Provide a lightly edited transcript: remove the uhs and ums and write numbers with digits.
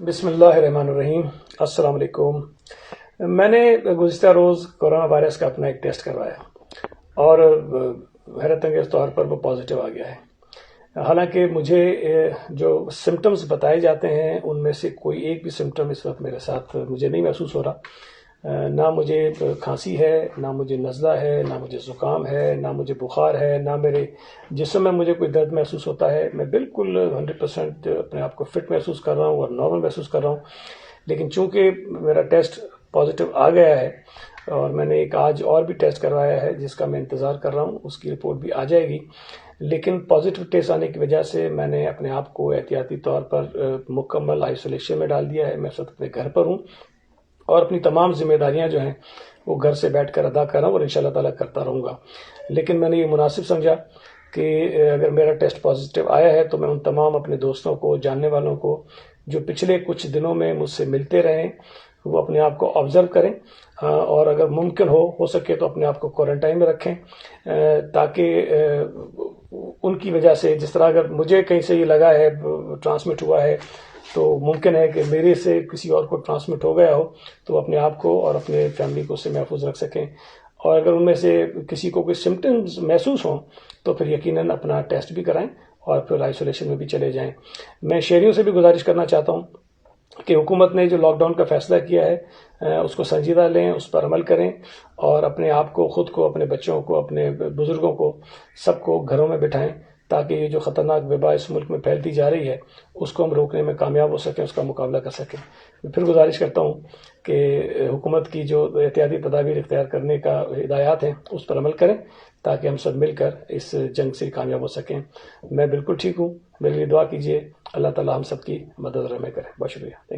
بسم اللہ الرحمن الرحیم۔ السلام علیکم۔ میں نے گزشتہ روز کرونا وائرس کا اپنا ایک ٹیسٹ کروایا اور حیرت انگیز طور پر وہ پازیٹیو آ گیا ہے۔ حالانکہ مجھے جو سمٹمز بتائے جاتے ہیں ان میں سے کوئی ایک بھی سمٹم اس وقت میرے ساتھ مجھے نہیں محسوس ہو رہا۔ نہ مجھے کھانسی ہے، نہ مجھے نزلہ ہے، نہ مجھے زکام ہے، نہ مجھے بخار ہے، نہ میرے جسم میں مجھے کوئی درد محسوس ہوتا ہے۔ میں بالکل 100% اپنے آپ کو فٹ محسوس کر رہا ہوں اور نارمل محسوس کر رہا ہوں۔ لیکن چونکہ میرا ٹیسٹ پازیٹیو آ گیا ہے اور میں نے ایک آج اور بھی ٹیسٹ کروایا ہے جس کا میں انتظار کر رہا ہوں، اس کی رپورٹ بھی آ جائے گی، لیکن پازیٹیو ٹیسٹ آنے کی وجہ سے میں نے اپنے آپ کو احتیاطی طور پر مکمل آئسولیشن میں ڈال دیا ہے۔ میں اس وقت اپنے گھر پر ہوں اور اپنی تمام ذمہ داریاں جو ہیں وہ گھر سے بیٹھ کر ادا کر رہا ہوں اور انشاءاللہ تعالیٰ کرتا رہوں گا۔ لیکن میں نے یہ مناسب سمجھا کہ اگر میرا ٹیسٹ پازیٹیو آیا ہے تو میں ان تمام اپنے دوستوں کو، جاننے والوں کو جو پچھلے کچھ دنوں میں مجھ سے ملتے رہیں، وہ اپنے آپ کو آبزرو کریں اور اگر ممکن ہو سکے تو اپنے آپ کو کوارنٹائن میں رکھیں، تاکہ ان کی وجہ سے جس طرح اگر مجھے کہیں سے یہ لگا ہے ٹرانسمٹ ہوا ہے تو ممکن ہے کہ میرے سے کسی اور کو ٹرانسمٹ ہو گیا ہو، تو اپنے آپ کو اور اپنے فیملی کو اس سے محفوظ رکھ سکیں۔ اور اگر ان میں سے کسی کو کوئی سمٹمز محسوس ہوں تو پھر یقیناً اپنا ٹیسٹ بھی کرائیں اور پھر آئسولیشن میں بھی چلے جائیں۔ میں شہریوں سے بھی گزارش کرنا چاہتا ہوں کہ حکومت نے جو لاک ڈاؤن کا فیصلہ کیا ہے اس کو سنجیدہ لیں، اس پر عمل کریں اور اپنے آپ کو، خود کو، اپنے بچوں کو، اپنے بزرگوں کو، سب کو گھروں میں بٹھائیں تاکہ یہ جو خطرناک وبا اس ملک میں پھیلتی جا رہی ہے اس کو ہم روکنے میں کامیاب ہو سکیں، اس کا مقابلہ کر سکیں۔ میں پھر گزارش کرتا ہوں کہ حکومت کی جو احتیاطی تدابیر اختیار کرنے کا ہدایات ہیں اس پر عمل کریں تاکہ ہم سب مل کر اس جنگ سے کامیاب ہو سکیں۔ میں بالکل ٹھیک ہوں، میرے لیے دعا کیجیے، اللہ تعالیٰ ہم سب کی مدد رحمت کرے۔ بہت شکریہ، تھینک یو۔